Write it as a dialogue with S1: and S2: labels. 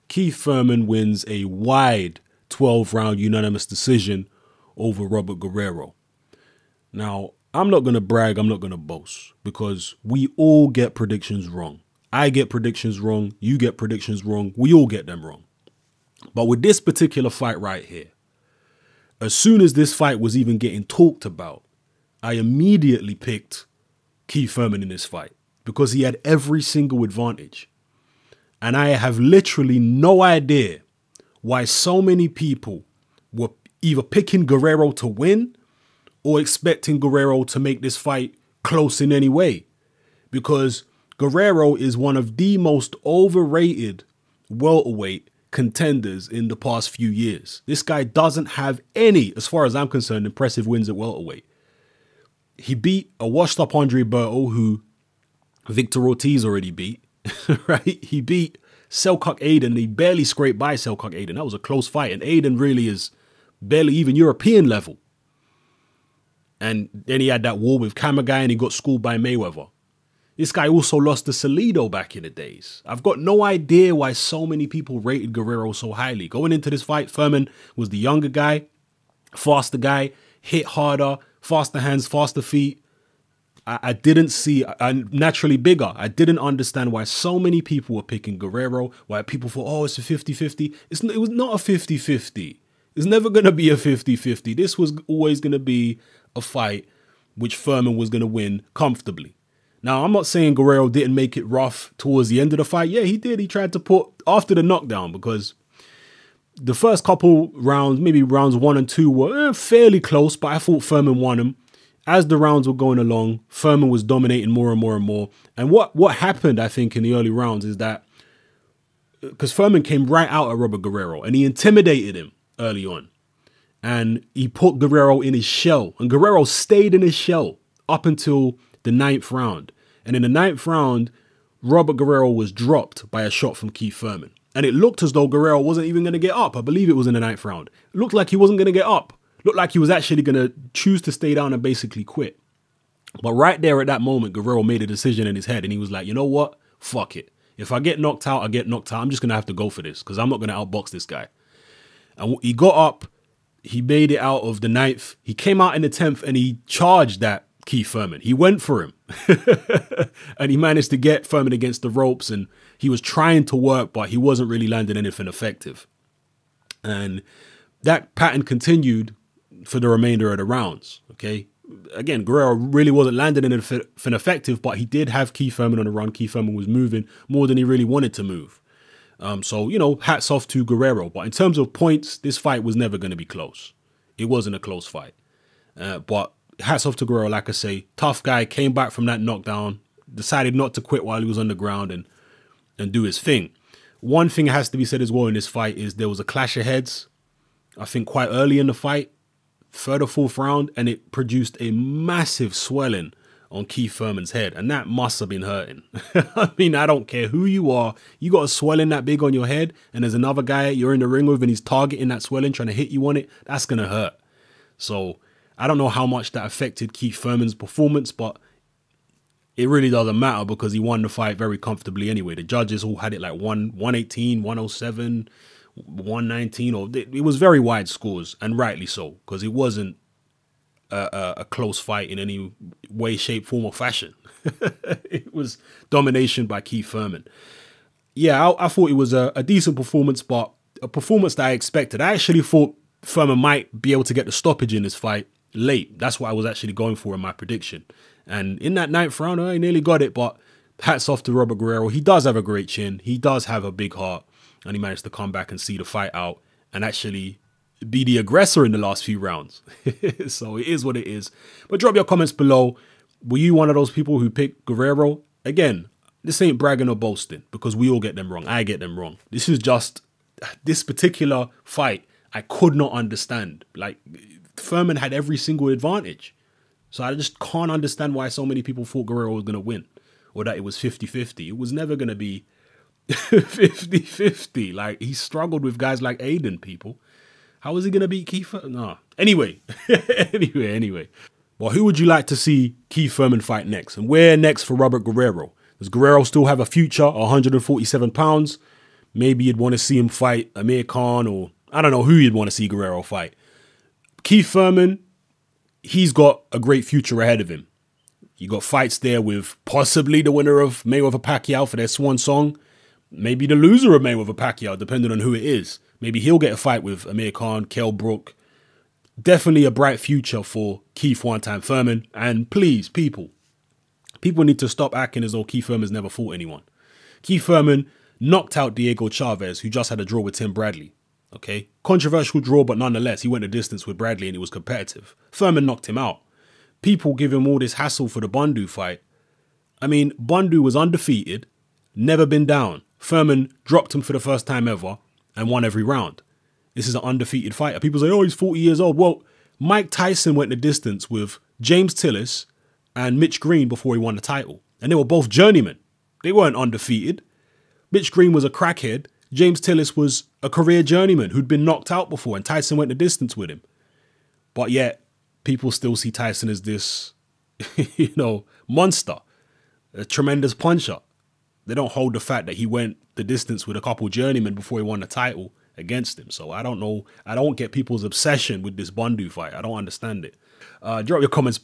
S1: Keith Thurman wins a wide 12-round unanimous decision over Robert Guerrero. Now, I'm not going to brag, I'm not going to boast, because we all get predictions wrong. I get predictions wrong, you get predictions wrong, we all get them wrong. But with this particular fight right here, as soon as this fight was even getting talked about, I immediately picked Keith Thurman in this fight because he had every single advantage. And I have literally no idea why so many people were either picking Guerrero to win or expecting Guerrero to make this fight close in any way. Because Guerrero is one of the most overrated welterweight contenders in the past few years. This guy doesn't have any, as far as I'm concerned, impressive wins at welterweight. He beat a washed up Andre Berto, who Victor Ortiz already beat, right? He beat Selçuk Aydin. He barely scraped by Selçuk Aydin. That was a close fight. And Aydin really is barely even European level. And then he had that war with Kamagai and he got schooled by Mayweather. This guy also lost to Salido back in the days. I've got no idea why so many people rated Guerrero so highly. Going into this fight, Thurman was the younger guy, faster guy, hit harder, faster hands, faster feet. I didn't see, naturally bigger. I didn't understand why so many people were picking Guerrero, why people thought, oh, it's a 50-50. It was not a 50-50. It's never going to be a 50-50. This was always going to be a fight which Thurman was going to win comfortably. Now, I'm not saying Guerrero didn't make it rough towards the end of the fight. Yeah, he did. He tried to put, after the knockdown, because the first couple rounds, maybe rounds 1 and 2 were fairly close, but I thought Thurman won them. As the rounds were going along, Thurman was dominating more and more and more. And what happened, I think, in the early rounds is that, because Thurman came right out at Robert Guerrero and he intimidated him early on. And he put Guerrero in his shell. And Guerrero stayed in his shell up until the 9th round. And in the 9th round, Robert Guerrero was dropped by a shot from Keith Thurman. And it looked as though Guerrero wasn't even going to get up. I believe it was in the 9th round. It looked like he wasn't going to get up. Looked like he was actually going to choose to stay down and basically quit. But right there at that moment, Guerrero made a decision in his head. And he was like, you know what? Fuck it. If I get knocked out, I get knocked out. I'm just going to have to go for this because I'm not going to outbox this guy. And he got up. He made it out of the 9th. He came out in the 10th and he charged that Keith Thurman. He went for him. And he managed to get Thurman against the ropes. And he was trying to work, but he wasn't really landing anything effective. And that pattern continued for the remainder of the rounds, okay? Again, Guerrero really wasn't landing anything effective, but he did have Keith Thurman on the run. Keith Thurman was moving more than he really wanted to move. So, you know, hats off to Guerrero. But in terms of points, this fight was never going to be close. It wasn't a close fight. But hats off to Guerrero, like I say. Tough guy, came back from that knockdown, decided not to quit while he was on the ground and do his thing. One thing has to be said as well in this fight is there was a clash of heads, I think quite early in the fight, 3rd or 4th round, and it produced a massive swelling on Keith Thurman's head, and that must have been hurting. I mean, I don't care who you are, you got a swelling that big on your head, and there's another guy you're in the ring with and he's targeting that swelling, trying to hit you on it, that's going to hurt. So I don't know how much that affected Keith Thurman's performance, but it really doesn't matter because he won the fight very comfortably anyway. The judges all had it like 118, 107, 119, or it was very wide scores, and rightly so, because it wasn't a close fight in any way, shape, form, or fashion. It was domination by Keith Thurman. Yeah, I thought it was a decent performance, but a performance that I expected. I actually thought Thurman might be able to get the stoppage in this fight late. That's what I was actually going for in my prediction. And in that 9th round, I nearly got it, but hats off to Robert Guerrero. He does have a great chin. He does have a big heart. And he managed to come back and see the fight out and actually be the aggressor in the last few rounds. So it is what it is. But drop your comments below. Were you one of those people who picked Guerrero? Again, this ain't bragging or boasting because we all get them wrong. I get them wrong. This is just this particular fight I could not understand. Like, Thurman had every single advantage. So I just can't understand why so many people thought Guerrero was going to win or that it was 50-50. It was never going to be 50-50. Like, he struggled with guys like Aydin, people. How is he going to beat Keith Thurman? No. Anyway. Anyway. Well, who would you like to see Keith Thurman fight next? And where next for Robert Guerrero? Does Guerrero still have a future, 147 pounds? maybe you'd want to see him fight Amir Khan, or I don't know who you'd want to see Guerrero fight. Keith Thurman, he's got a great future ahead of him. You got fights there with possibly the winner of Mayweather-Pacquiao for their swan song. Maybe the loser of Mayweather-Pacquiao, depending on who it is. Maybe he'll get a fight with Amir Khan, Kell Brook. Definitely a bright future for Keith one-time Thurman. And please, people need to stop acting as though Keith Thurman's never fought anyone. Keith Thurman knocked out Diego Chavez, who just had a draw with Tim Bradley. Okay, controversial draw, but nonetheless, he went the distance with Bradley and it was competitive. Thurman knocked him out. People give him all this hassle for the Bundu fight. I mean, Bundu was undefeated, never been down. Thurman dropped him for the first time ever and won every round. This is an undefeated fighter. People say, oh, he's 40 years old. Well, Mike Tyson went the distance with James Tillis and Mitch Green before he won the title. And they were both journeymen. They weren't undefeated. Mitch Green was a crackhead. James Tillis was a career journeyman who'd been knocked out before, and Tyson went the distance with him. But yet, people still see Tyson as this, monster, a tremendous puncher. They don't hold the fact that he went the distance with a couple journeymen before he won the title against him. So I don't know. I don't get people's obsession with this Bundu fight. I don't understand it. Drop your comments